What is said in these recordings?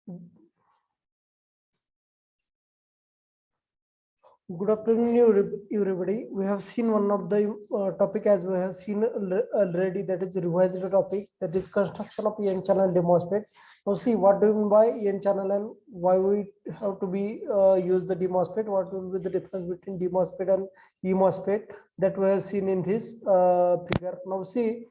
Good afternoon, everybody. We have seen one of the topic as we have seen already, that is revised topic, that is construction of N channel DMOSFET. Now see what do you mean by N channel and why we have to be use the DMOSFET. What will be the difference between DMOSFET and EMOSFET that we have seen in this figure. Now see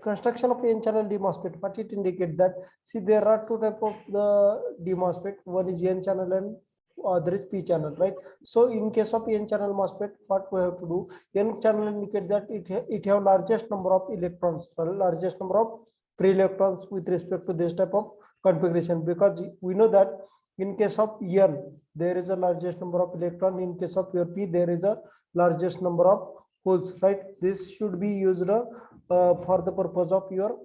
construction of N channel DMOSFET. What it indicates that, see, there are two type of the DMOSFET. One is N channel and other is P channel, right? So in case of N channel MOSFET, what we have to do, N channel indicate that it have largest number of electrons, largest number of free electrons with respect to this type of configuration, because we know that in case of N there is a largest number of electron, in case of your P there is a largest number of holes, right? This should be used for the purpose of your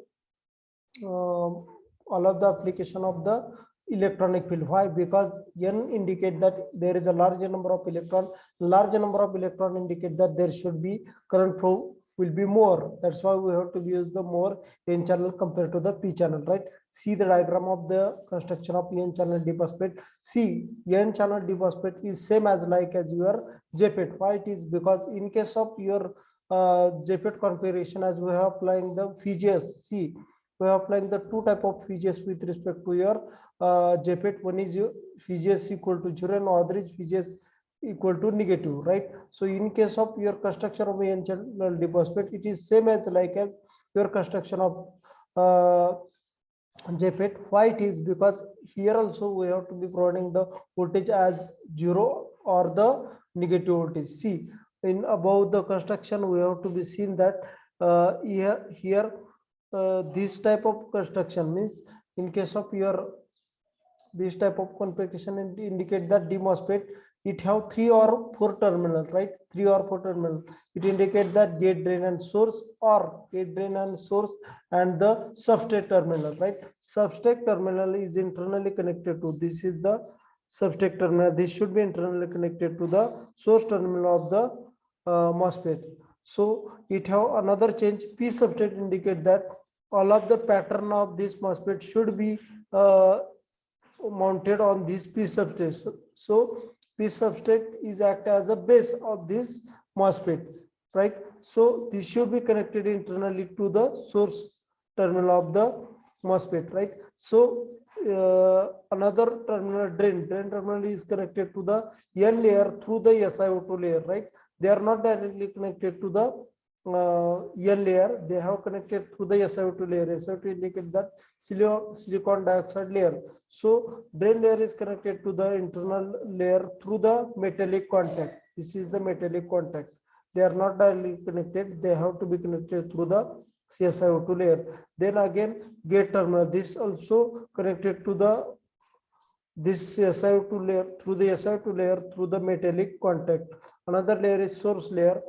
all of the application of the electronic field. Why? Because N indicate that there is a larger number of electron. Larger number of electron indicate that there should be current flow will be more. That's why we have to use the more N channel compared to the P channel, right? See the diagram of the construction of N channel DMOSFET. See, N channel DMOSFET is same as like as your JFET. Why it is? Because in case of your JFET configuration, as we have applying the PGS, see, we are applying the two type of PGS with respect to your JFET. One is your PGS equal to 0 and other is PGS equal to negative, right? So in case of your construction of N channel DMOSFET, it is same as like as your construction of JFET. Why it is? Because here also we have to be providing the voltage as 0 or the negative voltage. See, in above the construction we have to be seen that here this type of construction means, in case of your this type of configuration indicate that DMOSFET, it have 3 or 4 terminal, right? 3 or 4 terminal. It indicate that gate, drain and source, or gate, drain and source and the substrate terminal, right? Substrate terminal is internally connected to, this is the substrate terminal. This should be internally connected to the source terminal of the MOSFET. So it have another change. P substrate indicate that all of the pattern of this MOSFET should be mounted on this P substrate. So P substrate is act as a base of this MOSFET, right? So this should be connected internally to the source terminal of the MOSFET, right? So another terminal, drain terminal is connected to the N layer through the SiO2 layer, right? They are not directly connected to the N layer. They have connected through the SiO2 layer. SiO2 indicates that silicon dioxide layer. So drain layer is connected to the internal layer through the metallic contact. This is the metallic contact. They are not directly connected. They have to be connected through the SiO2 layer. Then again, gate terminal. This also connected to the this SiO2 layer through the SiO2 layer through the metallic contact. Another layer is source layer.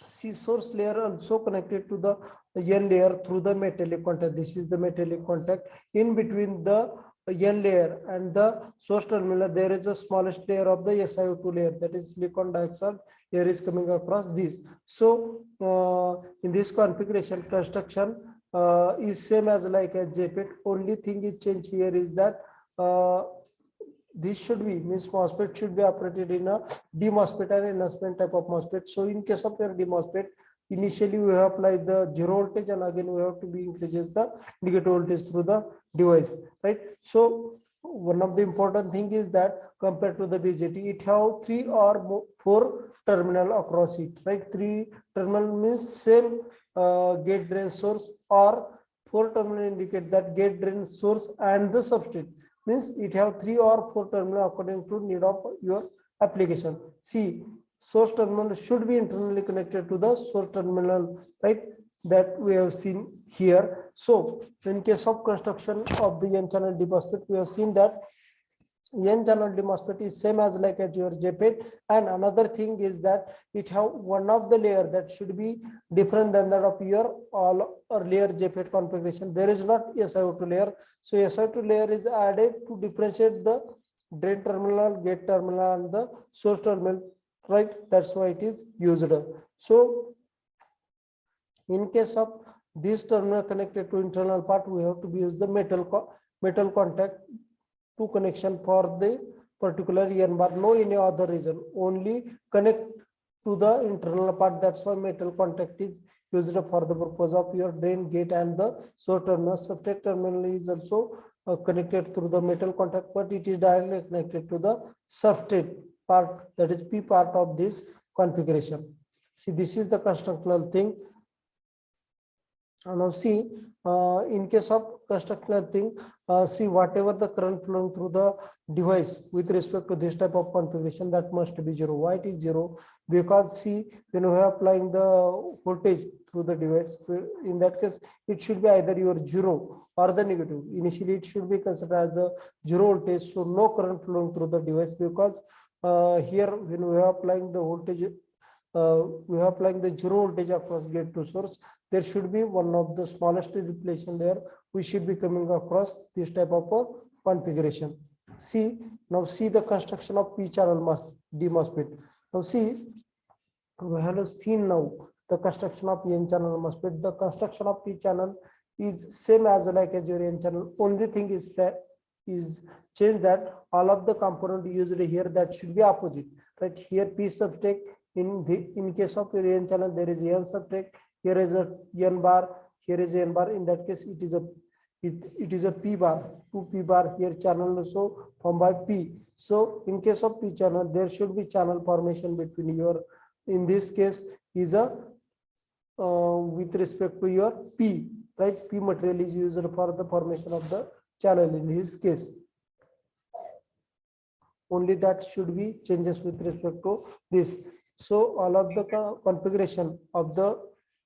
See, source layer also connected to the N layer through the metallic contact. This is the metallic contact. In between the N layer and the source terminal, there is a smallest layer of the SiO2 layer, that is silicon dioxide layer is coming across this. So in this configuration, construction is same as like a JFET. Only thing is change here is that this should be, means MOSFET should be operated in a DMOSFET and enhancement type of MOSFET. So in case of your DMOSFET, initially we have applied the 0 voltage and again we have to be increases the negative voltage through the device, right? So one of the important thing is that compared to the BJT, it have 3 or 4 terminal across it, right? 3 terminal means same gate, drain, source, or 4 terminal indicate that gate, drain, source and the substrate, means it have 3 or 4 terminal according to need of your application. See, source terminal should be internally connected to the source terminal, right? That we have seen here. So in case of construction of the N channel DMOSFET, we have seen that N channel DMOSFET is same as like as your JFET. And another thing is that it have one of the layer that should be different than that of your all earlier JFET configuration. There is not SiO2 layer. So SiO2 layer is added to differentiate the drain terminal, gate terminal and the source terminal, right? That's why it is used. So in case of this terminal connected to internal part, we have to use the metal metal contact to connection for the particular N bar, no any other reason, only connect to the internal part. That's why metal contact is used for the purpose of your drain gate and the source terminal. Substrate terminal is also connected through the metal contact, but it is directly connected to the substrate part, that is P part of this configuration. See, this is the constructional thing. And now see, in case of constructional thing, see whatever the current flowing through the device with respect to this type of configuration, that must be zero. Why it is zero? Because see, when we are applying the voltage through the device, in that case it should be either your zero or the negative. Initially it should be considered as a zero voltage, so no current flowing through the device, because here when we are applying the voltage, we are applying the zero voltage across gate to source, there should be one of the smallest depletion layer we should be coming across this type of a configuration. See, now see the construction of P channel D MOSFET. Now see, we have seen now the construction of N channel MOSFET. The construction of P channel is same as like as your N channel. Only thing is that is change that all of the component used here, that should be opposite, right? Here P substrate, in case of your N channel there is N substrate, here is a N bar, here is a N bar. In that case it is a P bar, 2 P bar, here channel also formed by P. So in case of P channel, there should be channel formation between your, in this case is a with respect to your P, right? P material is used for the formation of the channel in this case. Only that should be changes with respect to this. So all of the configuration of the,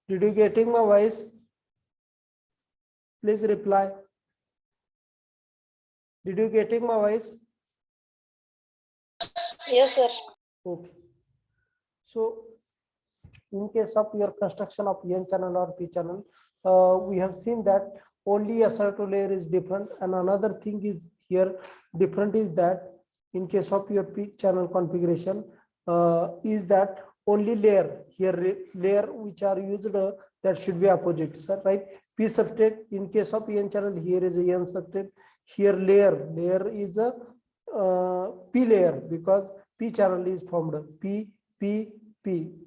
did you getting my voice? Please reply. Did you getting my voice? Yes, sir. Okay. So in case of your construction of N channel or P channel, we have seen that only SR2 layer is different, and another thing is here different is that in case of your P channel configuration, is that only layer here, layer which are used, that should be opposite, sir, right? P substrate, in case of N channel, here is a N substrate, here layer is a P layer, because P channel is formed, P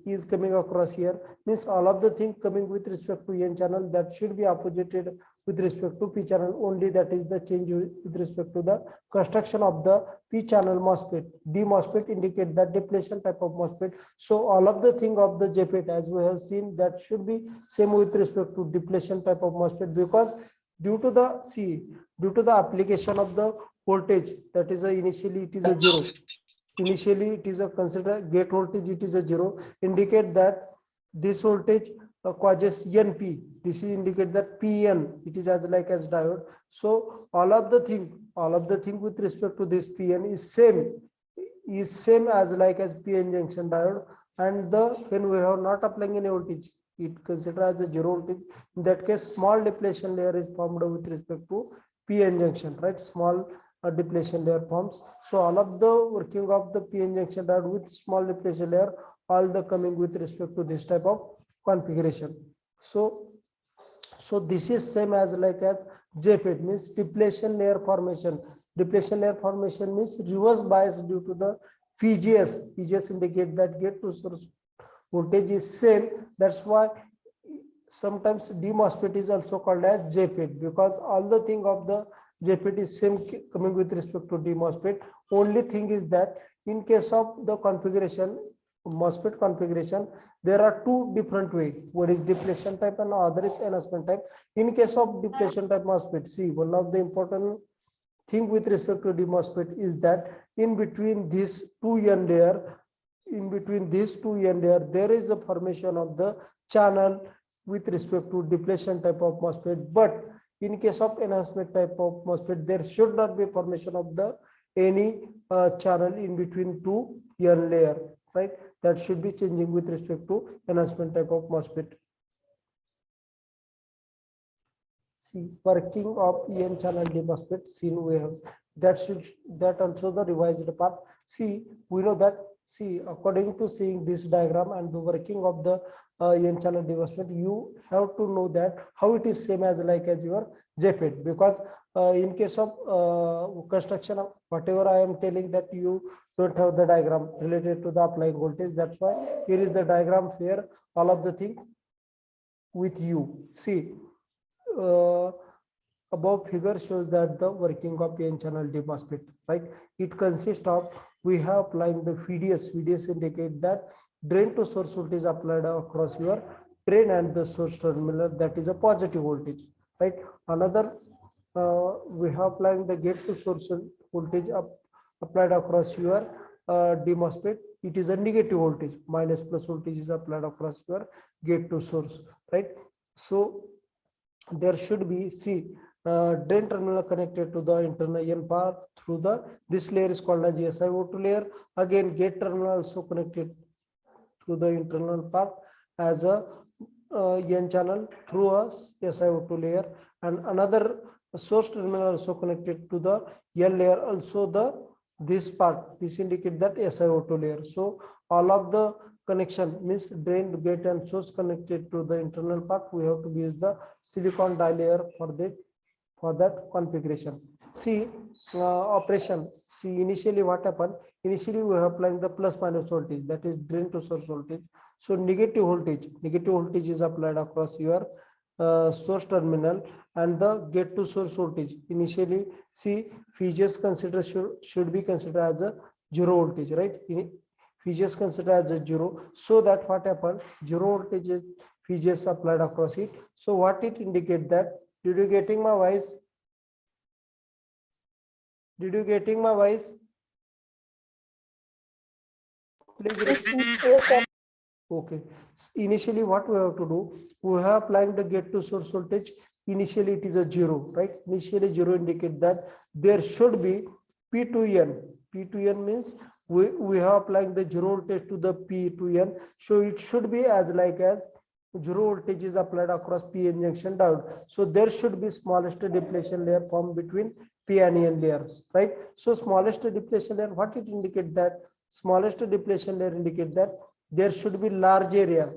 is coming across here, means all of the things coming with respect to N channel, that should be opposited with respect to P channel. Only that is the change with respect to the construction of the P channel MOSFET. D MOSFET indicate that depletion type of MOSFET. So all of the thing of the JFET, as we have seen, that should be same with respect to depletion type of MOSFET, because due to the application of the voltage, that is initially it is a zero. Initially it is a consider gate voltage, it is a zero, indicate that this voltage causes NP. This is indicate that PN, it is as like as diode. So all of the thing with respect to this PN is same as like as PN junction diode, and the when we have not applying any voltage, it consider as a zero voltage. In that case, small depletion layer is formed with respect to PN junction, right? Small depletion layer forms. So all of the working of the PN junction diode with small depletion layer, all the coming with respect to this type of configuration. So this is same as like as JFET, means depletion layer formation. Depletion layer formation means reverse bias due to the VGS. VGS indicate that gate to source voltage is same. That's why sometimes D MOSFET is also called as JFET, because all the thing of the JFET is same coming with respect to D MOSFET. Only thing is that in case of the configuration, MOSFET configuration, there are two different ways. One is depletion type and other is enhancement type. In case of depletion type MOSFET, see, one of the important thing with respect to D MOSFET is that in between these two N layer, there is a formation of the channel with respect to depletion type of MOSFET. But in case of enhancement type of MOSFET, there should not be formation of the any channel in between two N layer, right? That should be changing with respect to enhancement type of MOSFET. See, working of N channel D MOSFET, seen we have that also the revised part. See, we know that see, according to seeing this diagram and the working of the n channel development, you have to know that how it is same as like as your JFET, because in case of construction of whatever I am telling that you don't have the diagram related to the applying voltage. That's why here is the diagram where all of the thing with you. See, above figure shows that the working of n channel MOSFET, right? It consists of, we have applying the VDS. VDS indicate that drain to source voltage applied across your drain and the source terminal, that is a positive voltage, right? Another, we have applying the gate to source voltage applied across your DMOSFET. It is a negative voltage, minus plus voltage is applied across your gate to source, right? So there should be, see, drain terminal connected to the internal N path through the, this layer is called as SiO2 layer. Again, gate terminal also connected through the internal path as a N channel through a SiO2 layer, and another source terminal also connected to the N layer, also the this part, this indicate that SiO2 layer. So all of the connection means drain, gate and source connected to the internal part, we have to use the silicon die layer for that configuration. See, operation. See, initially what happened? Initially we are applying the plus minus voltage, that is drain to source voltage. So negative voltage is applied across your source terminal, and the gate to source voltage initially, see, VGS consider should be considered as a zero voltage, right? VGS considered as a zero, so that what happened, zero voltage is VGS applied across it. So what it indicate that, did you getting my voice? Did you getting my voice? Please. Okay. Initially, what we have to do, we have applying the gate to source voltage. Initially, it is a zero, right? Initially, zero indicate that there should be P to N. P to N means we have applying the zero voltage to the P to N. So it should be as like as zero voltage is applied across PN junction diode. So there should be smallest depletion layer formed between P and N layers, right? So smallest depletion layer, what it indicate that? Smallest depletion layer indicate that there should be large area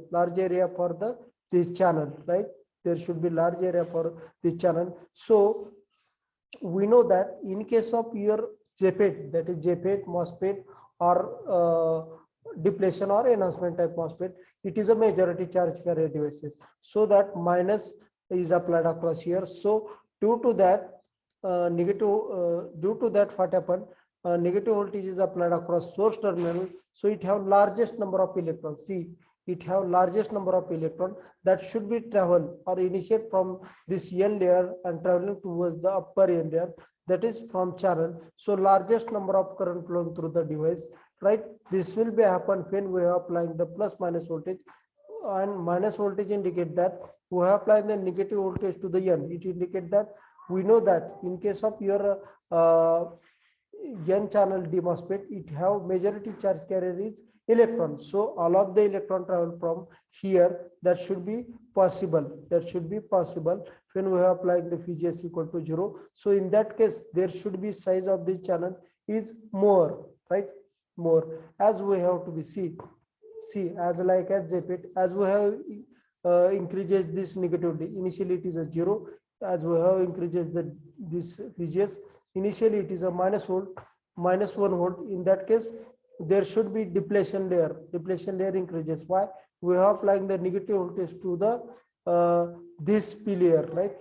for the this channel, right? There should be large area for this channel. So we know that in case of your JFET, that is JFET, MOSFET, or depletion or enhancement type MOSFET, it is a majority charge carrier devices. So that minus is applied across here. So due to that due to that what happened? Negative voltage is applied across source terminal. So it have largest number of electrons. See, it have largest number of electrons that should be travel or initiate from this N layer and traveling towards the upper N layer, that is from channel. So largest number of current flowing through the device, right? This will be happen when we are applying the plus minus voltage, and minus voltage indicate that we have applied the negative voltage to the N. It indicate that we know that in case of your N channel DMOSFET, it have majority charge carrier is electrons. So all of the electron travel from here, that should be possible. That should be possible when we have applied the VGS equal to 0. So in that case, there should be size of this channel is more, right? More, as we have to be see as like as JFET, as we have increases this negativity. Initially it is a 0. As we have increases this VGS, initially it is a minus 1 volt. In that case, there should be depletion layer. Depletion layer increases. Why? We are applying the negative voltage to the this P layer, right?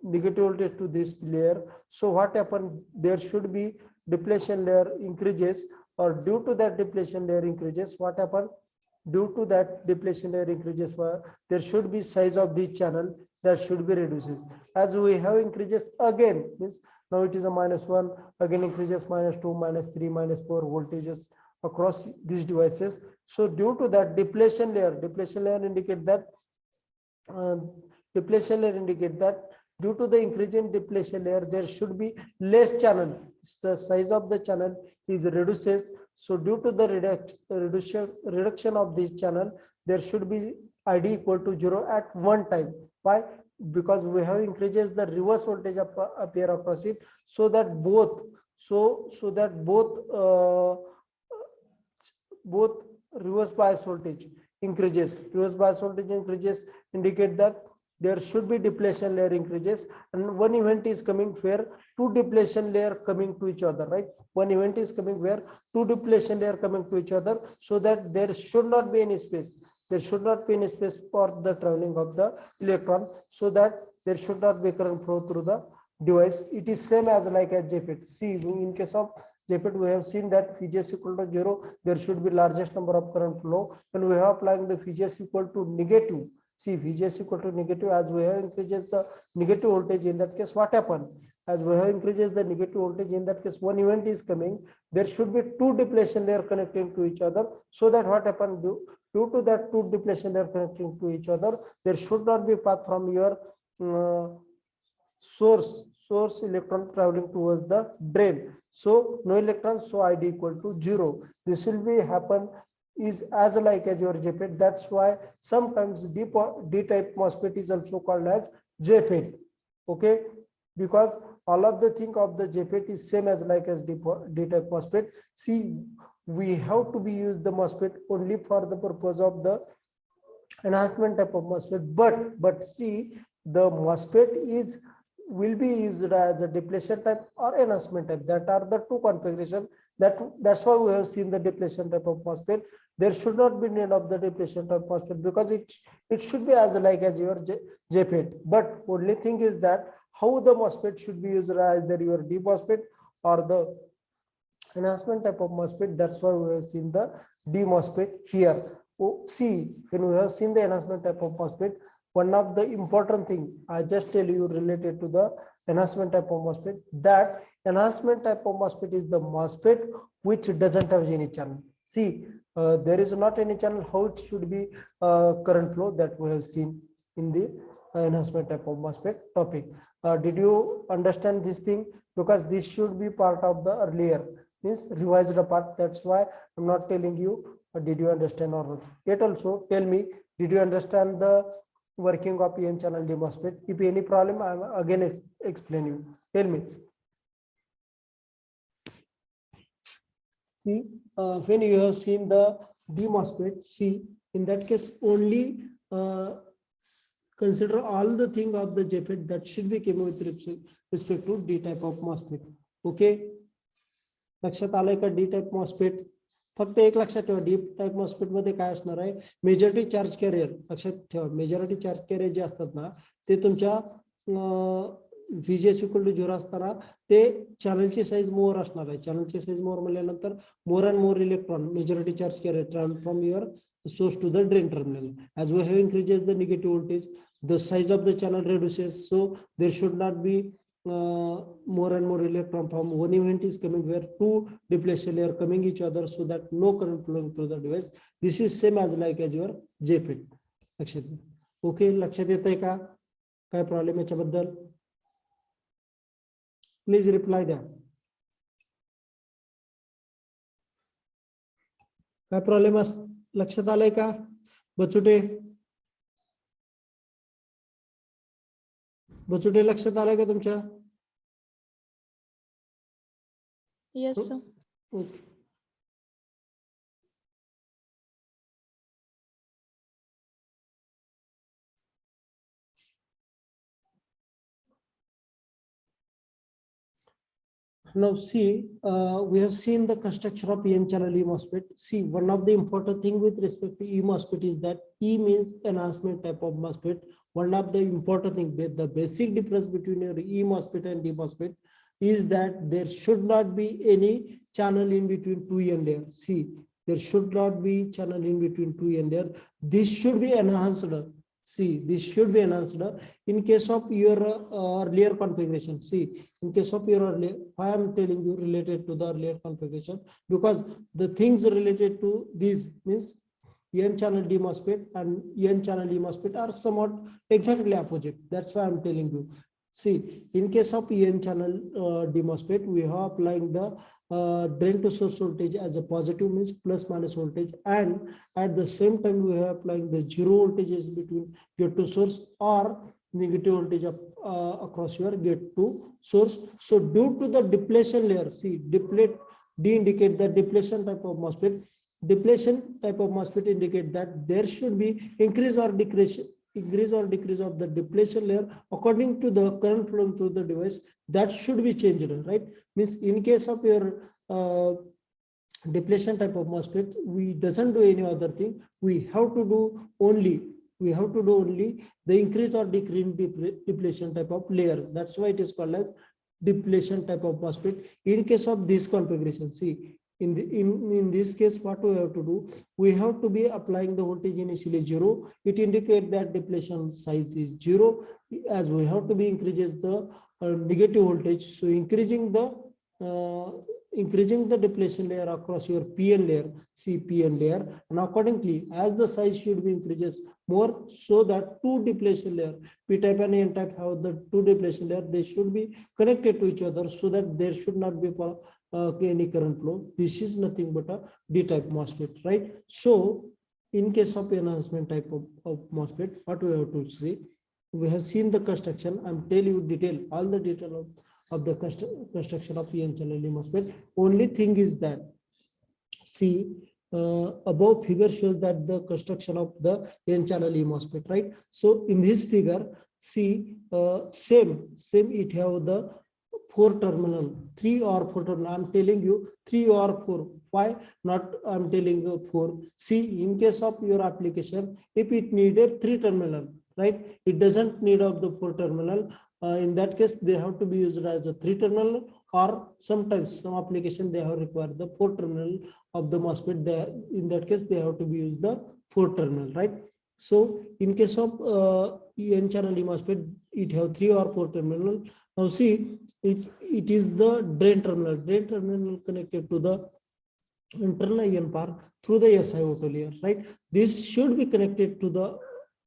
Negative voltage to this P layer. So what happened? There should be depletion layer increases, or due to that depletion layer increases, what happened? Due to that depletion layer increases, there should be size of this channel that should be reduces. As we have increases again, means now it is a -1, again increases -2, -3, -4 voltages across these devices. So due to that depletion layer indicate that due to the increase in depletion layer, there should be less channel. The size of the channel is reduces. So due to the reduction of this channel, there should be ID equal to 0 at one time. Why? Because we have increases the reverse voltage appear across it, so that both both reverse bias voltage increases. Reverse bias voltage increases indicate that there should be depletion layer increases, and one event is coming where two depletion layer coming to each other, right? One event is coming where two depletion layer coming to each other, so that there should not be any space. There should not be any space for the traveling of the electron, so that there should not be current flow through the device. It is same as like a JFET. See, in case of JFET, we have seen that Vgs equal to 0, there should be largest number of current flow. When we have applying the Vgs equal to negative, see Vgs equal to negative, as we have increases the negative voltage, in that case what happen? As we have increases the negative voltage, in that case one event is coming, there should be two depletion layer connecting to each other, so that what happen, due to that two depletion layer connecting to each other, there should not be path from your source electron traveling towards the drain. So no electrons, so ID equal to 0. This will be happen is as like as your JFET. That's why sometimes D type MOSFET is also called as JFET. Okay, because all of the thing of the JFET is same as like as D type MOSFET. See, we have to be use the MOSFET only for the purpose of the enhancement type of MOSFET, but see, the MOSFET is will be used as a depletion type or enhancement type. That are the two configurations. That's why we have seen the depletion type of MOSFET. There should not be need of the depletion type MOSFET, because it should be as like as your JFET. But only thing is that how the MOSFET should be used as either your D MOSFET or the enhancement type of MOSFET. That's why we have seen the D MOSFET here. Oh, see, when we have seen the enhancement type of MOSFET, one of the important thing I just tell you related to the enhancement type of MOSFET, that enhancement type of MOSFET is the MOSFET which doesn't have any channel. See, there is not any channel. How it should be current flow, that we have seen in the enhancement type of MOSFET topic. Did you understand this thing? Because this should be part of the earlier, means revised part. That's why I'm not telling you did you understand or not. Yet also tell me, did you understand the working of n channel D MOSFET? If any problem, I am again explain you. Tell me. See, when you have seen the D MOSFET, see, in that case only consider all the thing of the JFET that should be came with respect to D type of MOSFET. Okay, लक्षात आलंय का? D type MOSFET फक्त एक लक्षात ठेवा, D type MOSFET मध्ये काय असणार आहे, मेजॉरिटी चार्ज कॅरियर. लक्षात ठेवा, मेजॉरिटी चार्ज कॅरियर जे असतात ना, ते तुमच्या VGS इक्वल टू 0 असताना ते चॅनलची साईज मोर असणार आहे. चॅनलची साईज मोर म्हणल्यानंतर more and more electron majority charge carrier transfer from your source to the drain terminal. As we have increases the negative voltage, the size of the channel reduces, so there should not be more and more electron from one event is coming where two depletion layer coming each other, so that no current flowing through the device. This is same as like as your JFET. Okay, लक्षात येतंय का? काय problem याच्याबद्दल? Please reply द्या. काय problem लक्षात आलंय का बचुटे? बचुटे लक्षात आलंय का तुमच्या? Yes, sir. Okay. Now see, we have seen the construction of n channel E MOSFET. See, one of the important thing with respect to E MOSFET is that E means enhancement type of MOSFET. One of the important thing, the basic difference between your E MOSFET and D MOSFET is that there should not be any channel in between two n layer. See, there should not be channel in between two n layer. This should be enhanced. See, this should be enhanced in case of your earlier configuration. See, in case of your earlier, why I am telling you related to the earlier configuration, because the things related to these means n channel D MOSFET and n channel E MOSFET are somewhat exactly opposite. That's why I'm telling you. See, in case of n channel D MOSFET, we are applying the drain to source voltage as a positive, means plus minus voltage, and at the same time we are applying the zero voltages between gate to source or negative voltage of, across your gate to source. So due to the depletion layer, see, deplete, D indicate the depletion type of MOSFET. Depletion type of MOSFET indicate that there should be increase or decrease of the depletion layer according to the current flowing through the device. That should be changed, right? Means in case of your depletion type of MOSFET, we doesn't do any other thing. We have to do only the increase or decrease depletion type of layer. That's why it is called as depletion type of MOSFET. In case of this configuration, see, in this case, what we have to do, we have to be applying the voltage initially 0. It indicates that depletion size is 0, as we have to be increases the negative voltage. So increasing the depletion layer across your PN layer, CPN layer, and accordingly, as the size should be increases more, so that two depletion layer, P type and N type, have the two depletion layer, they should be connected to each other, so that there should not be any current flow. This is nothing but a D type MOSFET, right? So in case of enhancement type of MOSFET, what we have to see, we have seen the construction. I'm telling you all the detail of the construction of PN channel MOSFET. Only thing is that, see, above figure shows that the construction of the N channel MOSFET, right? So in this figure, see, same it have the 4 terminal, 3 or 4 terminal. I'm telling you 3 or 4. Why not? I'm telling you 4. See, in case of your application, if it needed 3 terminal, right? It doesn't need of the 4 terminal. In that case, they have to be used as a 3 terminal, or sometimes some application they have required the 4 terminal of the MOSFET. In that case, they have to be used the 4 terminal, right? So in case of N channel MOSFET, it have 3 or 4 terminal. Now see, it is the drain terminal connected to the internal IN path through the SiO2 layer, right? This should be connected to the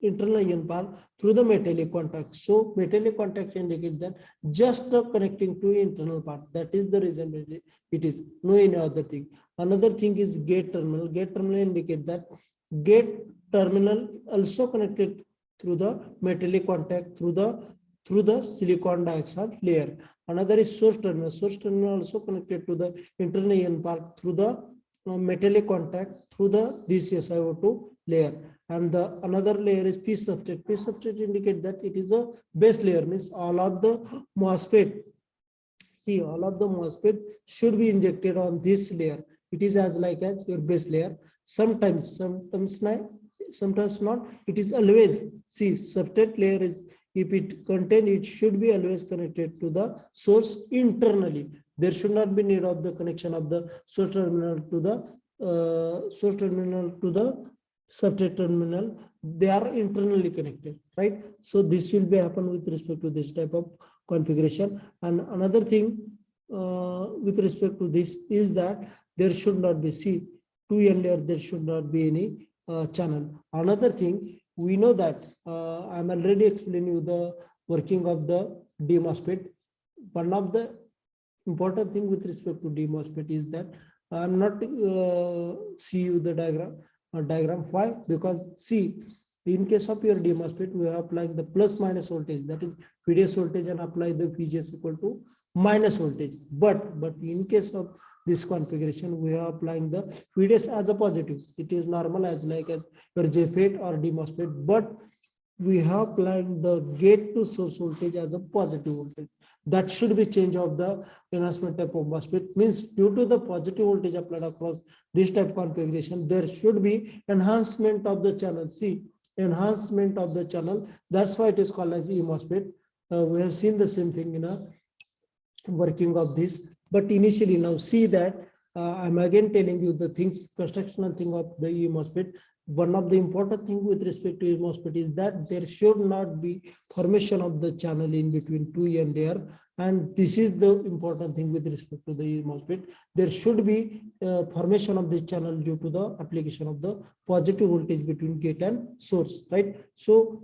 internal IN path through the metallic contact. So metallic contact indicate that just connecting to internal part. That is the reason it is, no any other thing. Another thing is gate terminal. Gate terminal indicate that gate terminal also connected through the metallic contact through the silicon dioxide layer. Another is source terminal. Source terminal also connected to the internal IN part through the metallic contact through this SiO2 layer. And the another layer is P substrate. P substrate indicate that it is a base layer, means all of the MOSFET. See, all of the MOSFET should be injected on this layer. It is as like as your base layer. Sometimes not. It is always, see, substrate layer is, if it contain, it should be always connected to the source internally. There should not be need of the connection of the source terminal to the substrate terminal. They are internally connected, right? So this will be happen with respect to this type of configuration. And another thing with respect to this is that there should not be, see, 2N layer, there should not be any channel. Another thing, we know that I'm already explaining you the working of the D MOSFET. One of the important thing with respect to D MOSFET is that I'm not see you the diagram. Why? Because see, in case of your D MOSFET, we are applying the plus minus voltage, that is VDS voltage, and apply the VGS equal to minus voltage. But in case of this configuration, we are applying the VDS as a positive. It is normal as like as your JFET or D MOSFET, but we have applied the gate to source voltage as a positive voltage. That should be change of the enhancement type of MOSFET. Means due to the positive voltage applied across this type of configuration, there should be enhancement of the channel. See, enhancement of the channel. That's why it is called as E MOSFET. We have seen the same thing in a working of this. But initially, now see that I'm again telling you the things, constructional thing of the E MOSFET. One of the important thing with respect to E MOSFET is that there should not be formation of the channel in between 2N layer. And this is the important thing with respect to the E MOSFET. There should be formation of the channel due to the application of the positive voltage between gate and source, right? So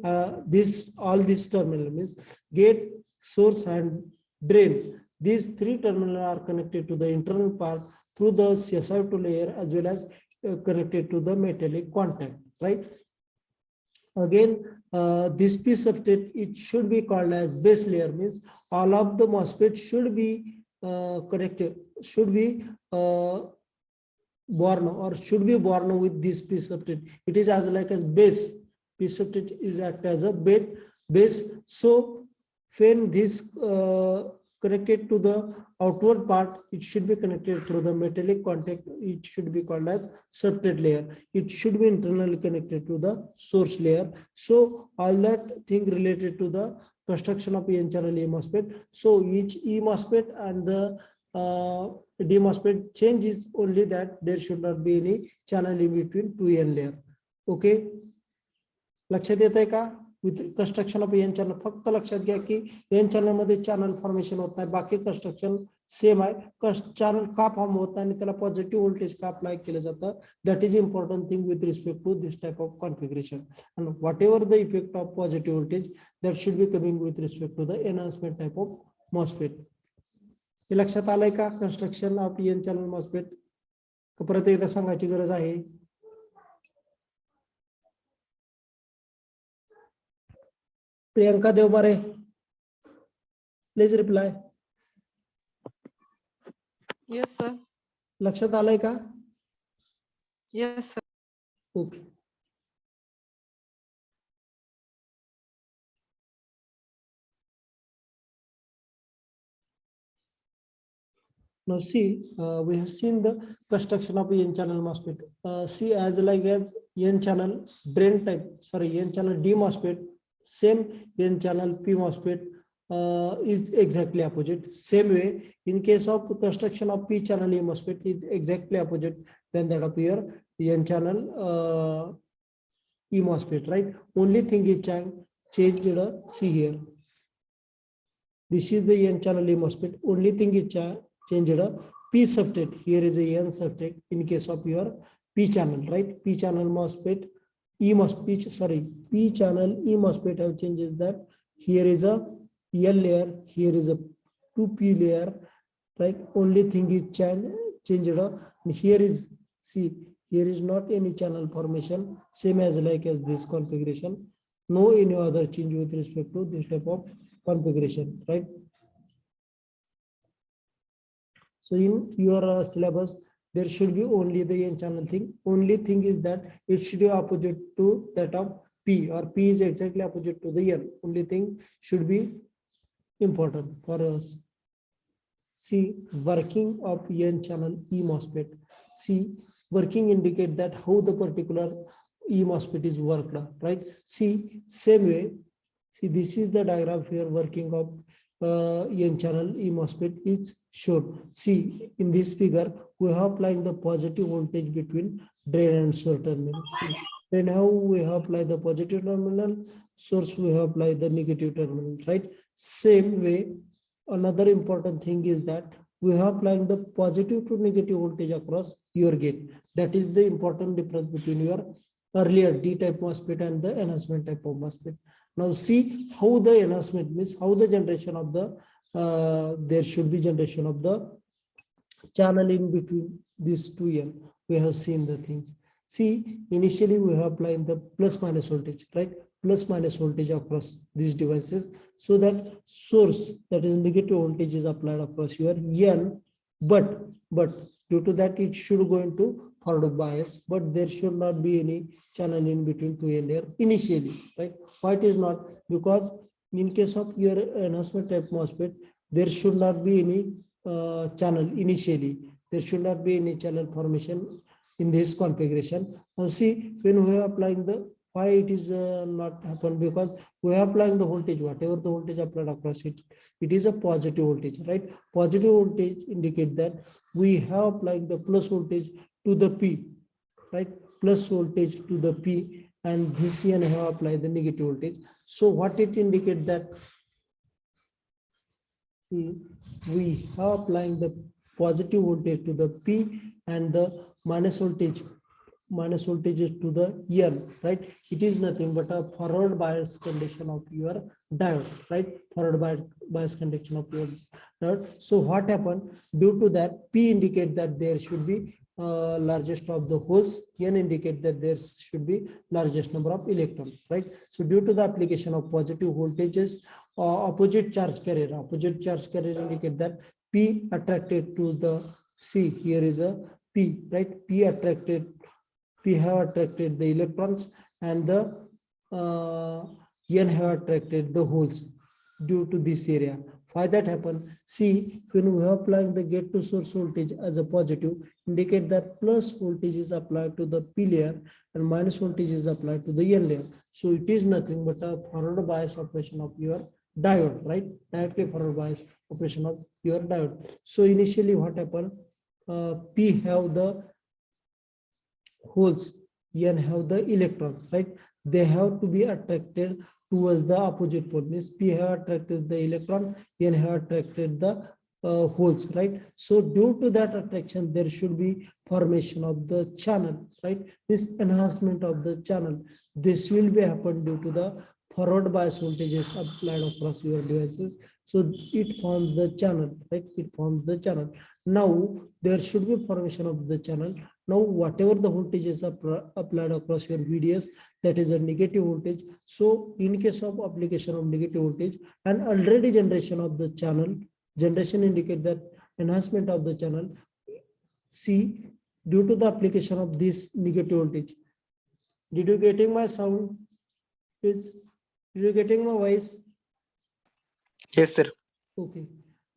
all this terminal means gate, source, and drain. These 3 terminals are connected to the internal part through the SiO2 layer as well as connected to the metallic contact, right? Again, this P substrate, it should be called as base layer, means all of the MOSFET should be connected, should be born or should be born with this P substrate. It is as like as base. P substrate is act as a base. So when this connected to the outward part, it should be connected through the metallic contact. It should be called as substrate layer. It should be internally connected to the source layer. So all that thing related to the construction of N channel E MOSFET. So each E MOSFET and the D MOSFET change is only that there should not be any channel in between two N layer. Okay. लक्षात येत आहे का? With construction of N channel फक्त लक्षात घ्या की N channel मध्ये channel formation होत नाही, बाकी कंस्ट्रक्शन सेम आहे. चॅनल का फॉर्म होत आणि त्याला पॉझिटिव्ह व्होल्टेज का अप्लाय केलं जातं, that is important thing with respect to this type of configuration. And whatever the effect of positive voltage that should be coming with respect to the enhancement type of MOSFET. हे लक्षात आलंय का? Construction of N channel MOSFET परत एकदा सांगायची गरज आहे. Priyanka Devbare, please reply. Yes, sir. लक्षात आलंय का? Yes, sir. Okay. Now see, we have seen the construction of N channel MOSFET. See, as like as N channel drain type, sorry, N channel D MOSFET, same N channel P MOSFET is exactly opposite. Same way, in case of construction of P channel E MOSFET is exactly opposite than that of your N channel E MOSFET, right? Only thing is changed. See here. This is the N channel E MOSFET. Only thing is changed P substrate. Here is a N substrate in case of your P channel, right? P channel MOSFET, E MOSFET, sorry, P channel E MOSFET have changes that here is a L layer, here is a 2P layer, right? Only thing is changed. And here is, see, here is not any channel formation, same as like as this configuration. No any other change with respect to this type of configuration, right? So in your syllabus, there should be only the N channel thing. Only thing is that it should be opposite to that of P, or P is exactly opposite to the N. Only thing should be important for us. See, working of N channel E MOSFET. See, working indicate that how the particular E MOSFET is worked, right? See, same way. See, this is the diagram here working of N channel E MOSFET is shown. See, in this figure, we have applying the positive voltage between drain and source terminal. See, then how we have applied the positive terminal, source we have applied the negative terminal, right? Same way, another important thing is that we have applying the positive to negative voltage across your gate. That is the important difference between your earlier D type MOSFET and the enhancement type of MOSFET. Now see how the enhancement means, how the generation of the there should be generation of the channel in between these two N. We have seen the things. See, initially we have applied the plus minus voltage, right? Plus minus voltage across these devices, so that source, that is negative voltage, is applied across your N, but due to that it should go into forward bias, but there should not be any channel in between two N layer initially, right? Why it is not? Because in case of your enhancement type MOSFET, there should not be any channel initially. There should not be any channel formation in this configuration. Now see, when we are applying the, why it is not happen? Because we are applying the voltage, whatever the voltage applied across it, it is a positive voltage, right? Positive voltage indicate that we have applied the plus voltage to the P, right? Plus voltage to the P, and this N have applied the negative voltage. So what it indicates that, see, we have applying the positive voltage to the P and the minus voltage is to the N, right? It is nothing but a forward bias condition of your diode, right? Forward bias condition of your diode. So what happened? Due to that, P indicate that there should be largest of the holes, N indicate that there should be largest number of electrons, right? So due to the application of positive voltages, opposite charge carrier indicate that P attracted to the, see, here is a P, right? P have attracted the electrons, and the N have attracted the holes due to this area. Why that happen? See, when we are applying the gate to source voltage as a positive, indicate that plus voltage is applied to the P layer and minus voltage is applied to the N layer. So it is nothing but a forward bias operation of your diode, right? Directly forward bias operation of your diode. So initially what happened? P have the holes, N have the electrons, right? They have to be attracted towards the opposite pole. Means P have attracted the electron, N have attracted the holes, right? So due to that attraction, there should be formation of the channel, right? This enhancement of the channel. This will be happen due to the forward bias voltages applied across your devices. So it forms the channel, right? It forms the channel. Now there should be formation of the channel. Now whatever the voltages are applied across your VDS, that is a negative voltage. So in case of application of negative voltage and already generation of the channel, generation indicate that enhancement of the channel. See, due to the application of this negative voltage, did you getting my sound? Is did you getting my voice? Yes, sir. Okay.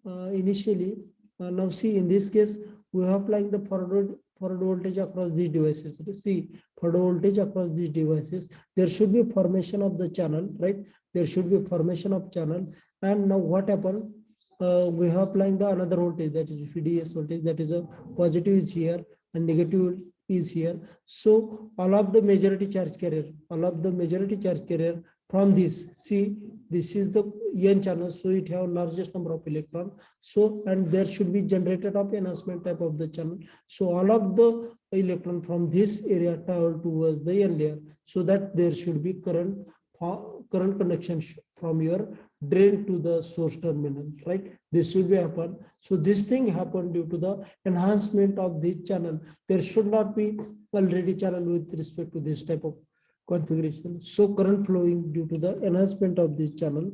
Initially, now see in this case, we are applying the forward voltage across these devices. See, forward voltage across these devices, there should be formation of the channel, right? There should be formation of channel. And now what happened? We are applying the another voltage, that is VDS voltage, that is a positive is here and negative is here. So all of the majority charge carrier, from this, see, this is the N channel, so it have largest number of electron. So, and there should be generated of enhancement type of the channel. So all of the electron from this area travel towards the N layer, so that there should be current connection from your drain to the source terminal, right? This will be happen. So this thing happened due to the enhancement of this channel. There should not be already channel with respect to this type of configuration. So current flowing due to the enhancement of this channel.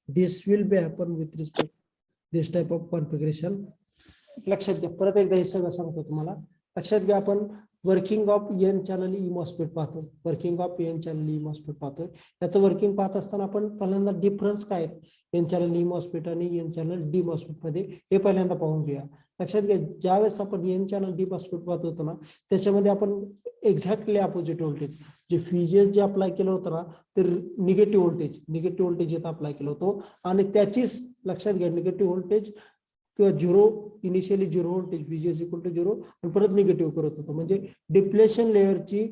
This will be happen with respect to this type of configuration. लक्षात घ्या, परत एकदा हे सगळं सांगतो तुम्हाला. लक्षात घ्या, आपण working of N channel E MOSFET पाहतो. Working of N channel E MOSFET पाहतोय. याचं वर्किंग पाहत असताना आपण पहिल्यांदा डिफरन्स काय एन चॅनल ई मॉस्फेट आणि एन चॅनल डी मॉस्फेट मध्ये हे पहिल्यांदा पाहून घेऊया. लक्षात घ्या, ज्यावेळेस आपण एन चॅनल डी मॉस्फेट पाहत होतो ना, त्याच्यामध्ये आपण एक्झॅक्टली अपोजिट व्होल्टेज जे व्हीजीएस जे अप्लाय केलं होतं ना, तर निगेटिव्ह व्होल्टेज इथं अप्लाय केलं होतं आणि त्याचीच लक्षात घ्या निगेटिव्ह व्होल्टेज किंवा zero initially zero voltage VGS equal to zero आणि परत निगेटिव्ह करत होतो. म्हणजे डिप्लेशन लेअरची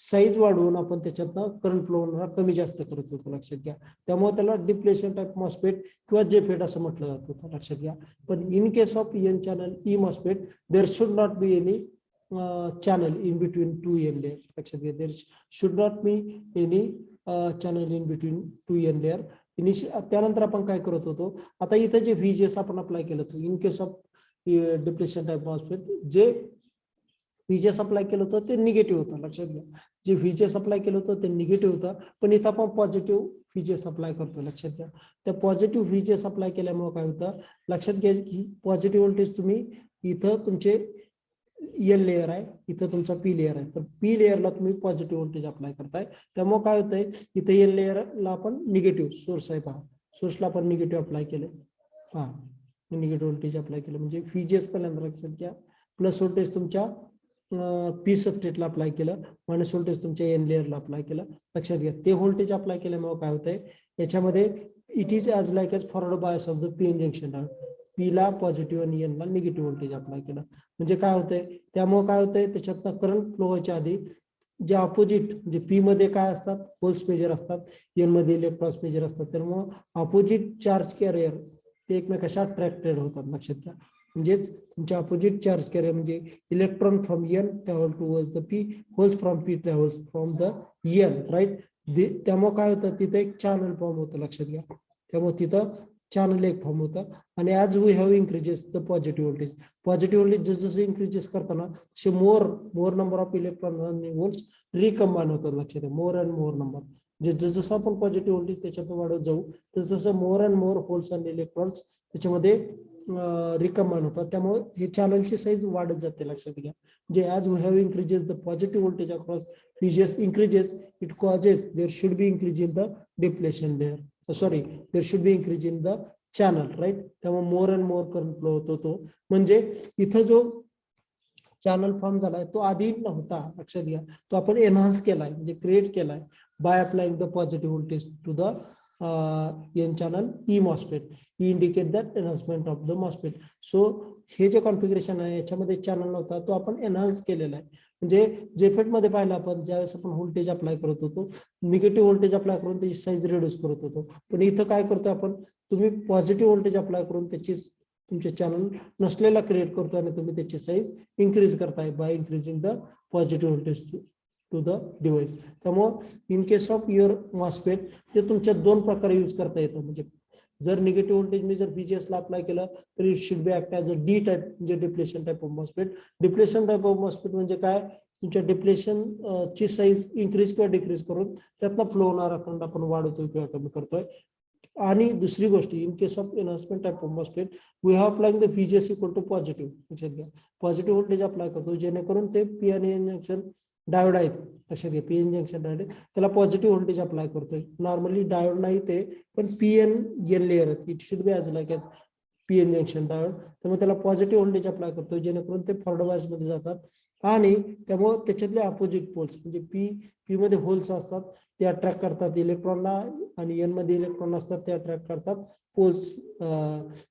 साईज वाढवून आपण त्याच्यातनं करंट फ्लो होणार कमी जास्त करत होतो. लक्षात घ्या, त्यामुळे त्याला डिप्लेशन टाइप मॉस्फेट किंवा जेफेट असं म्हटलं जात होतं. लक्षात घ्या, पण in case of N channel E MOSFET there should not be any channel in between two N layer. लक्षात घ्या, there should not be any channel in between two N layer. त्यानंतर आपण काय करत होतो, आता इथं जे व्हीजीएस आपण अप्लाय केलं होतं इन case of depletion type MOSFET, J VGS apply केलं होतं ते निगेटिव्ह होतं. लक्षात घ्या, जे व्हीजीएस अप्लाय केलं होतं ते निगेटिव्ह होतं, पण इथं आपण पॉझिटिव्ह व्हीजीएस अप्लाय करतो. लक्षात घ्या, त्या पॉझिटिव्ह व्हीजीएस अप्लाय केल्यामुळे काय होतं, लक्षात घ्या की पॉझिटिव्ह व्होल्टेज तुम्ही इथं तुमचे एन लेयर आहे, इथं तुमचा पी लेयर आहे, तर पी लेयरला तुम्ही पॉझिटिव्ह व्होल्टेज अप्लाय करताय. त्यामुळे काय होतंय, इथं एन लेयरला आपण निगेटिव्ह सोर्स आहे पहा, सोर्सला आपण निगेटिव्ह अप्लाय केलं. हा, निगेटिव्ह व्होल्टेज अप्लाय केलं म्हणजे व्हीजीएस पहिल्यांदा लक्षात घ्या, प्लस व्होल्टेज तुमच्या पी सबस्ट्रेटला अप्लाय केलं, मायनस व्होल्टेज तुमच्या एन लेयरला अप्लाय केलं. लक्षात घ्या, ते व्होल्टेज अप्लाय केल्यामुळे काय होतंय, याच्यामध्ये it is as like as forward bias of the P N junction. P ला पॉझिटिव्ह आणि एन ला निगेटिव्ह व्होल्टेज अप्लाय केलं म्हणजे काय होतंय, त्यामुळे काय होतंय, त्याच्यातनं करंट फ्लो व्हायच्या आधी जे अपोजिट जे पी मध्ये काय असतात, होल्स मेजर असतात, एन मध्ये इलेक्ट्रॉन्स मेजर असतात, त्यामुळे अपोजिट चार्ज कॅरियर ते एकमेकांशी अट्रॅक्टेड होतात. लक्षात घ्या, म्हणजेच तुमच्या अपोजिट चार्ज कॅरियर म्हणजे electron from N travel towards the P, holes from P travels from the N, right. त्यामुळे काय होतं, तिथं एक चॅनल फॉर्म होतं. लक्षात घ्या, त्यामुळे तिथं चॅनल एक फॉर्म होता. आणि as we have increases the positive voltage जसं इन्क्रीजेस करताना मोर नंबर ऑफ इलेक्ट्रॉन आणि होल्स रिकंबाईन होतात. लक्षात घ्या, मोर अँड मोर नंबर, जसं आपण पॉझिटिव्ह व्होल्टेज त्याच्यात वाढवत जाऊ तसं more and more holes and electrons त्याच्यामध्ये रिकमेंड होतात, त्यामुळे हे चॅनलची साईज वाढत जाते, लक्षात घ्या. जे as we have increases the positive voltage across VGS increases, it causes there should be increase in the depletion there. Sorry, there should be increase in the channel, right? त्यामुळे मोर अँड मोर करंट फ्लो होतो तो. म्हणजे इथं जो channel form झालाय तो आधी नव्हता, लक्षात घ्या. तो आपण एनहान्स केलाय, म्हणजे क्रिएट केलाय by applying the positive voltage to the n channel E MOSFET. E indicate that enhancement of the MOSFET. So हे जे कॉन्फिगरेशन आहे याच्यामध्ये चॅनल नव्हता, तो आपण एनहान्स केलेला आहे. म्हणजे जेफेट मध्ये पाहिलं आपण, ज्यावेळेस आपण व्होल्टेज अप्लाय करत होतो, निगेटिव्ह व्होल्टेज अप्लाय करून त्याची साईज रिड्यूस करत होतो. पण इथं काय करतो आपण, तुम्ही पॉझिटिव्ह व्होल्टेज अप्लाय करून त्याची तुमचे चॅनल नसलेला क्रिएट करतो आणि तुम्ही त्याची साईज इन्क्रीज करताय by increasing the positive voltage to the device. त्यामुळे in case of your MOSFET ते तुमच्या दोन प्रकारे यूज करता येतं. म्हणजे जर निगेटिव्ह व्होल्टेज मी जर VGS ला अप्लाय केलं तर it should be act as a D type, म्हणजे depletion type of MOSFET. Depletion type of MOSFET म्हणजे काय, तुमच्या डिप्लेशन ची साईज इन्क्रीज किंवा डिक्रीज करून त्यातनं फ्लो होणारा करंट आपण वाढवतोय किंवा कमी करतोय. आणि दुसरी गोष्ट, in case of enhancement type of MOSFET we have applying the VGS equal to positive. लक्षात घ्या, पॉझिटिव्ह व्होल्टेज अप्लाय करतो जेणेकरून ते पी आणि एन जंक्शन डायोड आहेत, लक्षात घ्या, पी एन जंक्शन डायोड आहे, त्याला पॉझिटिव्ह व्होल्टेज अप्लाय करतोय. नॉर्मली डायोड नाही ते, पण PN लेअर आहेत, it should be as like as PN junction diode. त्यामुळे त्याला पॉझिटिव्ह व्होल्टेज अप्लाय करतोय जेणेकरून ते फॉरवर्ड बायस मध्ये जातात. आणि त्यामुळे त्याच्यातले अपोजिट पोल्स, म्हणजे पी मध्ये होल्स असतात ते अट्रॅक्ट करतात इलेक्ट्रॉनला, आणि एन मध्ये इलेक्ट्रॉन असतात ते अट्रॅक्ट करतात पोल्स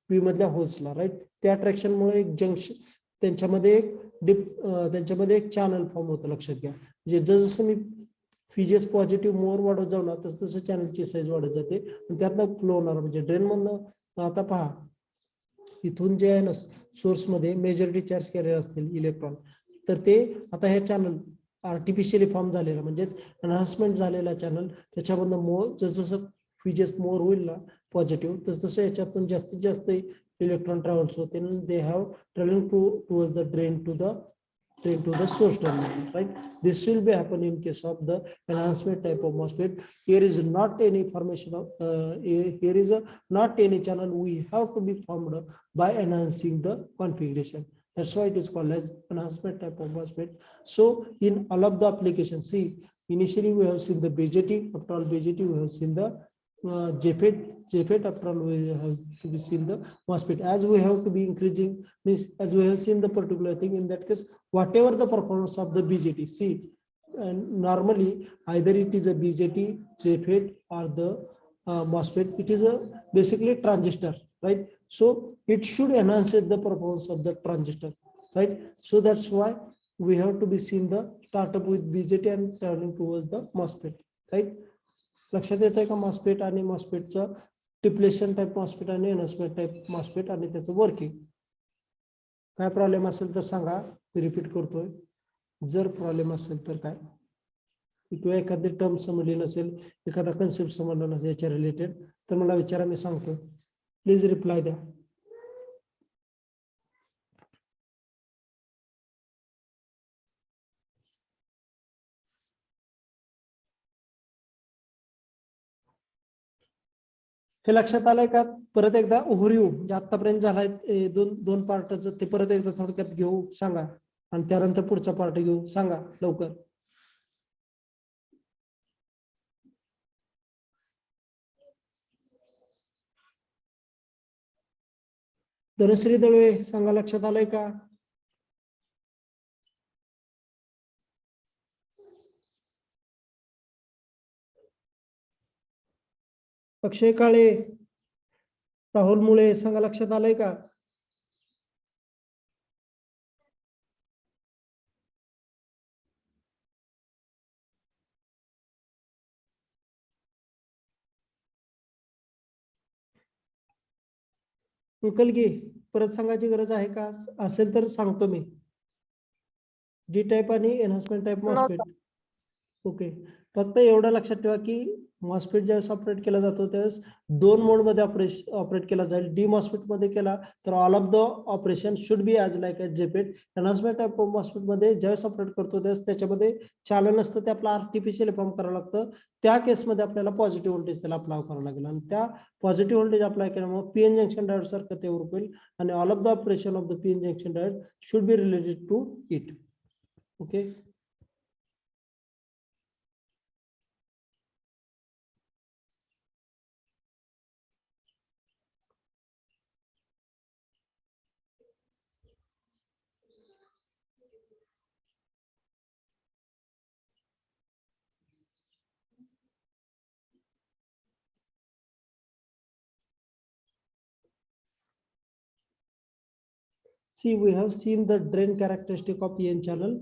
पी मधल्या होल्सला, राईट. त्या अट्रॅक्शनमुळे एक जंक्शन त्यांच्यामध्ये एक चॅनल फॉर्म होतं, लक्षात घ्या. म्हणजे जसं मी VGS पॉझिटिव्ह मोर वाढत जाऊ ना, तसं तसं चॅनलची साईज वाढत जाते आणि त्यातनं फ्लो होणार, म्हणजे ड्रेन मधनं. आता पहा, इथून जे आहे ना सोर्स मध्ये मेजॉरिटी चार्ज कॅरियर असतील इलेक्ट्रॉन, तर ते आता हे चॅनल आर्टिफिशियली फॉर्म झालेला, म्हणजेच एनहान्समेंट झालेला चॅनल, त्याच्यामधनं मोर जसं VGS मोर होईल ना पॉझिटिव्ह, तसं याच्यातून जास्तीत जास्त इलेक्ट्रॉन ट्रॅव्हल्स होते. They have travelling towards the drain to the source terminal, right? This will be happen in case of the enhancement type of MOSFET. Here is not any formation of here is not any channel we have to be formed by enhancing the configuration. That's why it is called as enhancement type of MOSFET. So in all of the applications, see, initially we have seen the BJT. After all BJT we have seen the JFET. After all we have to be seen the MOSFET. As we have to be increasing this, as we have seen the particular thing, in that case whatever the performance of the BJT, see, and normally either it is a BJT, JFET, or the MOSFET, it is a basically transistor, right? So it should enhance the performance of the transistor, right? So that's why we have to be seen the startup with BJT and turning towards the MOSFET, right? लक्षात येत आहे का MOSFET आणि मॉस्फेटचं depletion type MOSFET आणि enhancement type MOSFET आणि त्याचं working. काय problem असेल तर सांगा, मी रिपीट करतोय. जर प्रॉब्लेम असेल तर काय, किंवा एखादी टर्म समजली नसेल, एखादा कन्सेप्ट समजला नसेल याच्या रिलेटेड, तर मला विचारा, मी सांगतो. प्लीज रिप्लाय द्या. हे लक्षात आलंय का? परत एकदा ओव्हरव्ह्यू जे आतापर्यंत झालाय दोन पार्टचं, ते परत एकदा थोडक्यात घेऊ सांगा, आणि त्यानंतर पुढचा पार्ट घेऊ सांगा लवकर. धनश्री दळवे सांगा, लक्षात आलंय का? अक्षय काळे, राहुल मुळे सांगा, लक्षात आलंय का? उकलगी परत सांगायची गरज आहे का? असेल तर सांगतो मी. डी टाइप आणि एनहान्समेंट टाइप मॉस्फेट. ओके, फक्त एवढं लक्षात ठेवा की मॉस्फेट ज्यावेळेस ऑपरेट केला जातो त्यावेळेस दोन मोड मध्ये ऑपरेट केला जाईल. डी मॉस्फेट मध्ये केला तर all of the operation should be as like as JFET. Enhancement type of MOSFET मध्ये ज्यावेळेस ऑपरेट करतो त्यावेळेस त्याच्यामध्ये चालन असतं ते आपलं आर्टिफिशियल फॉर्म करावं लागतं. त्या केसमध्ये आपल्याला पॉझिटिव्ह व्होल्टेज त्याला अप्लाय करावं लागेल आणि त्या पॉझिटिव्ह व्होल्टेज अप्लाय केल्यामुळे पीएन जंक्शन डायोड सारखं ते वर्क होईल आणि all of the operation of the PN junction diode should be related to it. Okay. See, we have seen the drain characteristic of PN channel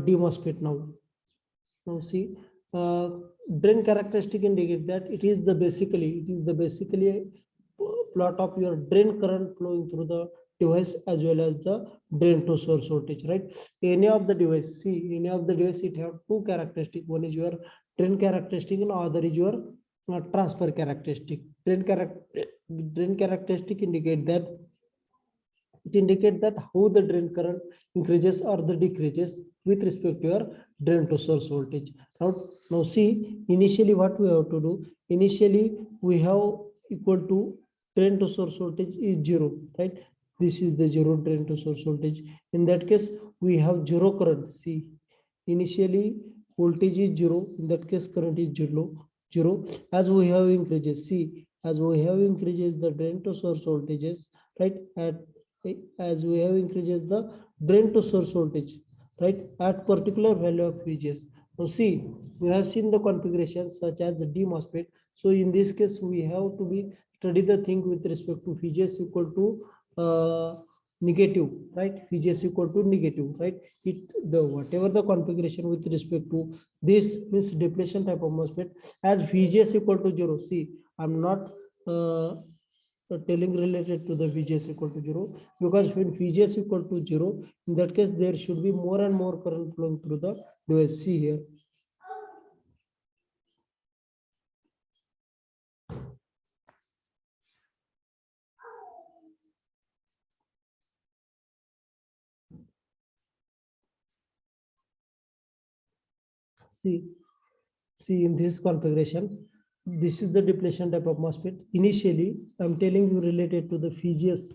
D MOSFET now. Now see, drain characteristic indicate that it is the basically a plot of your drain current flowing through the device as well as the drain to source voltage, right? Any of the device, see, any of the device, it have two characteristic. One is your drain characteristic and other is your transfer characteristic. Drain characteristic indicate that how the drain current increases or the decreases with respect to your drain to source voltage. Now see, initially what we have to do, initially we have equal to drain to source voltage is 0, right? This is the 0 drain to source voltage. In that case, we have 0 current. See, initially voltage is 0. In that case, current is 0. As we have increases, see, as we have increases the drain to source voltages, right? As we have increases the drain to source voltage, right, at particular value of VGS. Now see, we have seen the configuration such as the D MOSFET. So in this case, we have to be study the thing with respect to VGS equal to negative, right? VGS equal to negative, right? Whatever the configuration with respect to this means depletion type of MOSFET as VGS equal to 0. See, I'm not telling related to the VGS equal to 0 because when VGS equal to 0, in that case there should be more and more current flowing through the device. See here. See in this configuration, this is the depletion type of MOSFET. Initially, I'm telling you related to the VGS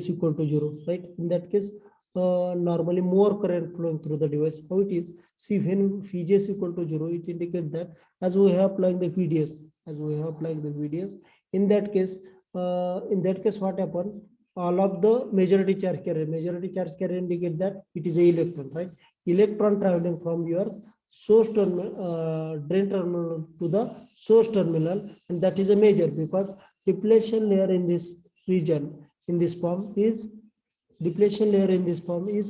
equal to 0, right? In that case, normally more current flowing through the device. How it is? See, when VGS equal to 0, it indicates that as we have applying the VDS, in that case, what happened? All of the majority charge carrier indicate that it is a electron, right? Electron traveling from your source terminal, drain terminal to the source terminal, and that is a major because depletion layer in this region in this form is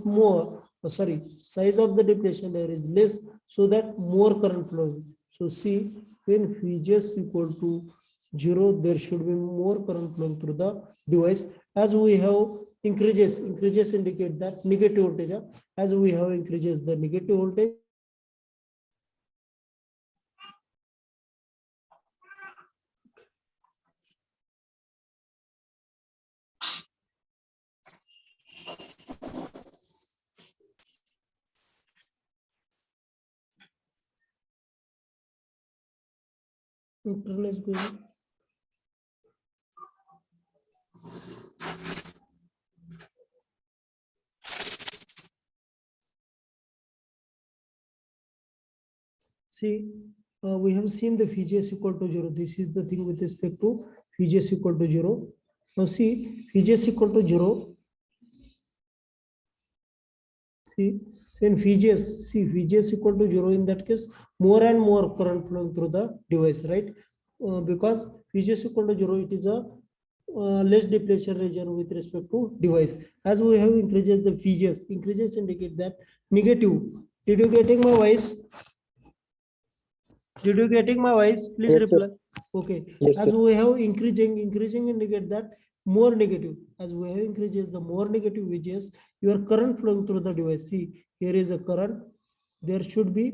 more. Size of the depletion layer is less, so that more current flowing. So see, when VGS equal to 0, there should be more current flowing through the device. As we have increases indicate that negative voltage. As we have increases the negative voltage, internal is going. See, we have seen the VGS equal to 0. This is the thing with respect to VGS equal to 0. Now see, VGS equal to 0. See, when VGS equal to 0, in that case, more and more current flowing through the device, right? Because VGS equal to 0, it is a less depletion region with respect to device. As we have increases the VGS, increases indicate that negative. Did you getting my voice? Please Yes, reply. sir. Okay. Yes, As sir. we have increasing indicate that more negative. As we have increases the more negative VGS, your current flowing through the device. See, here is a current. There should be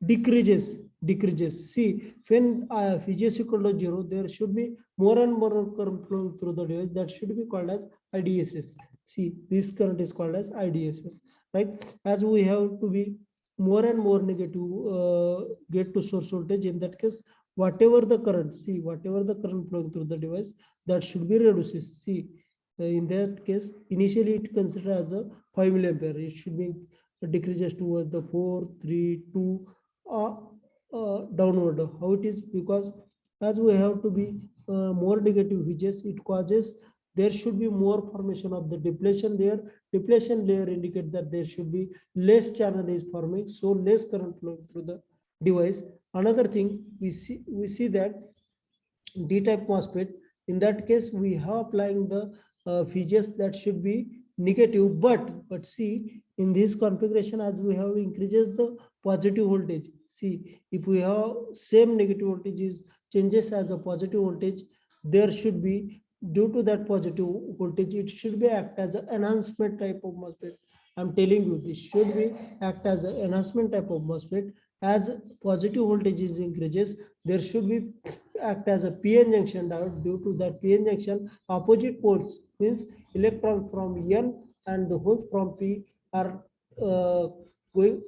decreases decreases. See, when VGS equal to 0, there should be more and more current flowing through the device. That should be called as IDSS. See, this current is called as IDSS, right? As we have to be more and more negative get to source voltage, in that case, whatever the current, see, whatever the current flowing through the device, that should be reduced. See, in that case, initially it considered as a 5 milliampere. It should be decreases towards the 4, 3, 2, downward. How it is? Because as we have to be more negative VGS, it causes there should be more formation of the depletion layer. Depletion layer indicate that there should be less channel is forming, so less current flowing through the device. Another thing we see that D-type MOSFET, in that case we have applying the VGS that should be negative, but see, in this configuration, as we have increases the positive voltage. See, if we have same negative voltage is changes as a positive voltage, there should be, due to that positive voltage, it should be act as an enhancement type of MOSFET. I'm telling you, this should be act as an enhancement type of MOSFET. As positive voltage is increases, there should be act as a PN junction diode. Due to that PN junction, opposite poles, means electron from N and the holes from P are going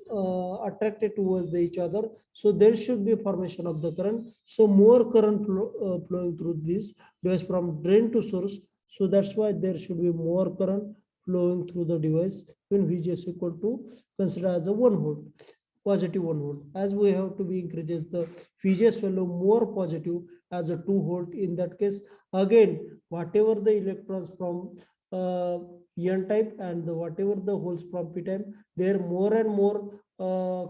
attracted towards each other. So there should be formation of the current. So more current flowing through this device from drain to source. So that's why there should be more current flowing through the device when VGS equal to consider as a 1 volt, positive 1 volt. As we have to be increases the VGS value more positive as a 2 volt. In that case, again, whatever the electrons from N type and whatever the holes from P type, they're more and more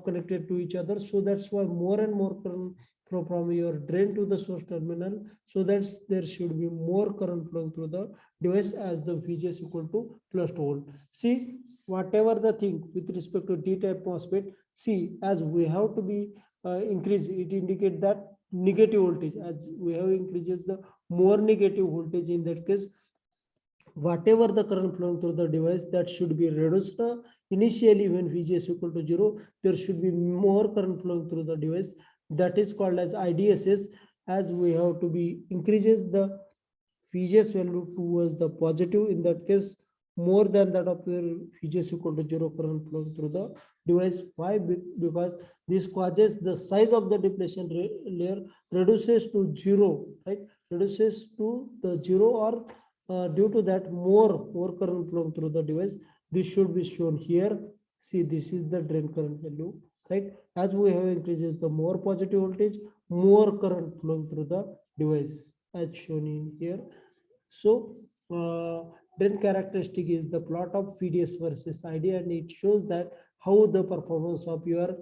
connected to each other. So that's why more and more current flow from your drain to the source terminal. So that's there should be more current flowing through the device as the VGS equal to plus 2 volt. See, whatever the thing with respect to D-type MOSFET, see, as we have to be increase, it indicate that negative voltage. As we have increases the more negative voltage, in that case, whatever the current flowing through the device, that should be reduced. Initially, when VGS equal to 0, there should be more current flowing through the device. That is called as IDSS. As we have to be increases the VGS value towards the positive, in that case, more than that of your VGS equal to 0 current flowing through the device. Why? Because this causes the size of the depletion layer reduces to 0, right? Reduces to the 0, or due to that more current flowing through the device. This should be shown here. See, this is the drain current value, right? As we have increases the more positive voltage, more current flowing through the device, as shown in here. So drain characteristic is the plot of VDS versus ID, and it shows that how the performance of your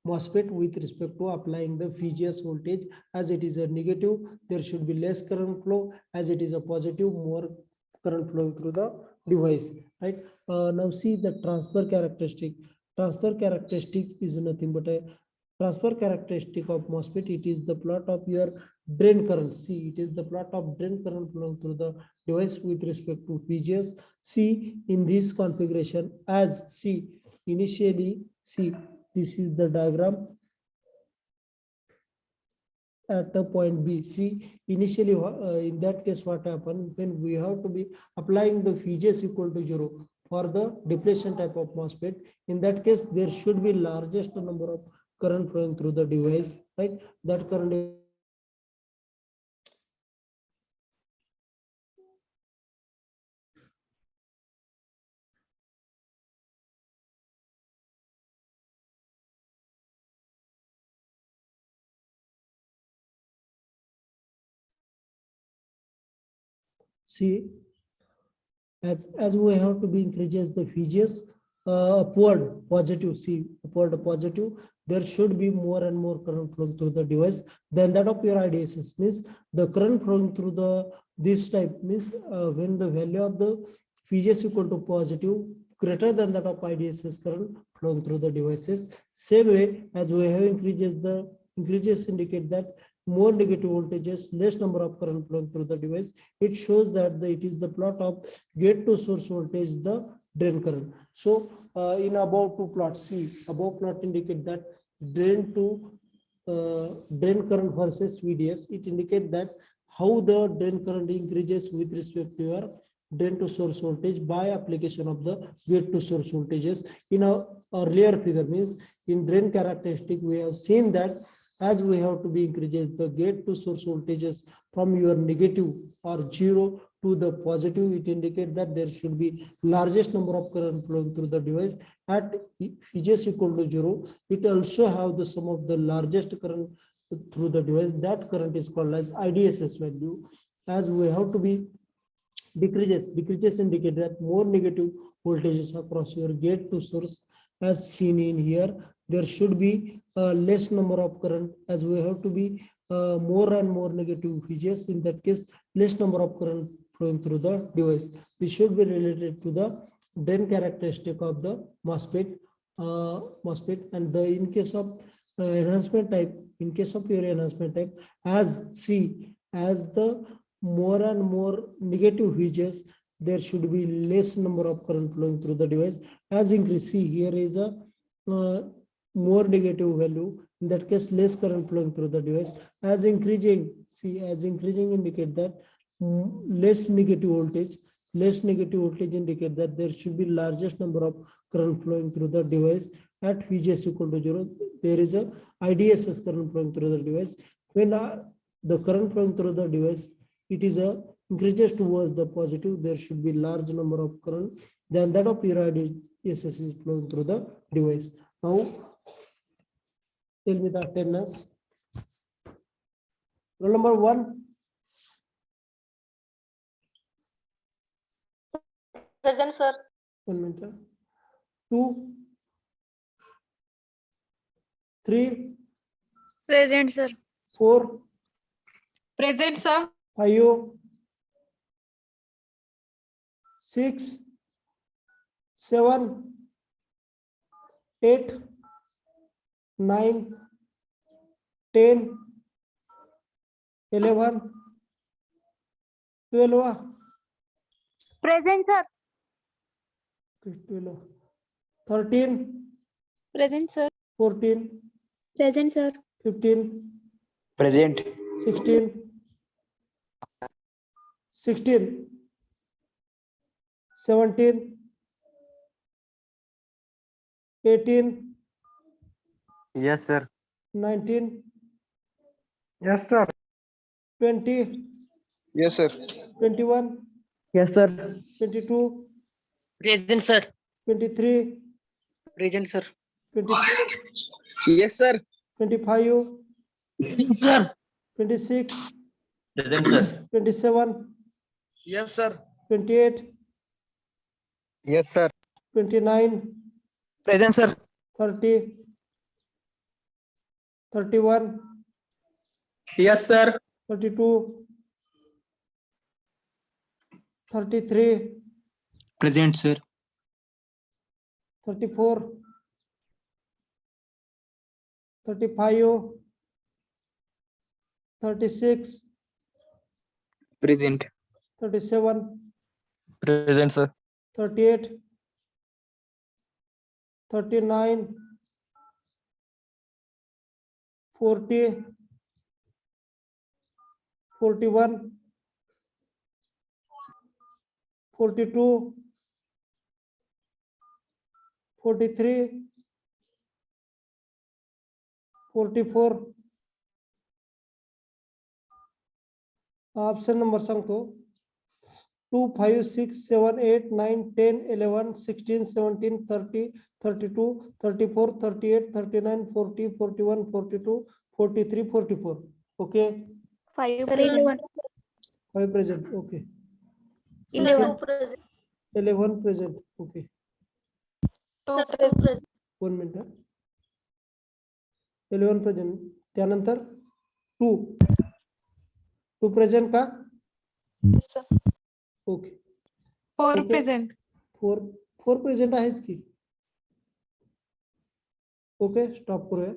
MOSFET with respect to applying the VGS voltage. As it is a negative, there should be less current flow. As it is a positive, more current flowing through the device, right? Now see the transfer characteristic. Transfer characteristic is nothing but a transfer characteristic of MOSFET. It is the plot of your drain current. See, it is the plot of drain current flowing through the device with respect to VGS. See, in this configuration, as see, initially, see, this is the diagram at the point B. See, initially, in that case, what happened when we have to be applying the VGS equal to 0 for the depletion type of MOSFET. In that case, there should be largest number of current flowing through the device, right? That current is see, as we have to be increases the VGS upward positive, see, upward positive, there should be more and more current flowing through the device than that of your IDSS. Means the current flowing through the this type means when the value of the VGS equal to positive greater than that of IDSS current flowing through the devices. Same way, as we have increases indicate that more negative voltages, less number of current flowing through the device. It shows that it is the plot of gate to source voltage, the drain current. So in above two plots, see above plot indicate that drain to drain current versus VDS. It indicates that how the drain current increases with respect to your drain to source voltage by application of the gate to source voltages. In a earlier figure, means in drain characteristic, we have seen that as we have to be increases the gate to source voltages from your negative or 0 to the positive, it indicates that there should be largest number of current flowing through the device at VGS equal to 0. It also have the sum of the largest current through the device. That current is called as IDSS value. As we have to be decreases indicate that more negative voltages across your gate to source, as seen in here. There should be less number of current, as we have to be more and more negative VGS. In that case, less number of current flowing through the device. This should be related to the drain characteristic of the MOSFET. And the in case of enhancement type, in case of your enhancement type, as the more and more negative VGS, there should be less number of current flowing through the device. As increase, see here is a more negative value. In that case, less current flowing through the device. As increasing, see as increasing indicate that less negative voltage indicate that there should be largest number of current flowing through the device at VGS equal to 0. There is a IDSS current flowing through the device. When the current flowing through the device, it is a increases towards the positive, there should be large number of current than that of your IDSS is flowing through the device. Now tell me the attendance. Roll number 1. Present, sir. 1 minute. 2, 3, Present, sir. 4, Present, sir. 5, 6, 7, 8, 9, 10, 11, 12. Present, sir. 12, 13, Present, sir. 14, Present, sir. 15, Present. 16, 17, 18, Yes, sir. 19, Yes, sir. 20, Yes, sir. 21, Yes, sir. 22, Present, sir. 23, Present, sir. 24, Yes, sir. 25, Sir. 26, Present, sir. 27, Yes, sir. 28, Yes, sir. 29, Present, sir. 30, 31, Yes, sir. 32, 33, Present, sir. 34, 35, 36, Present. 37, Present, sir. 38, 39, 40, 41, 42, 43, 44. Option number सांगतो 2, 5, 6, 7, 8, 9, 10, 11, 16, 17, 30, 32, 34, 38, 39, 40, 41, 42, 43, 44. Okay. 5 present. 5 present. Okay. 11 present. 11 present. Okay. 2 present. 1 minute. 11 present. त्यानंतर 2 present का? Yes, sir. Okay. 4 Okay. present. 4 present आहेच की. Okay, stop करूया.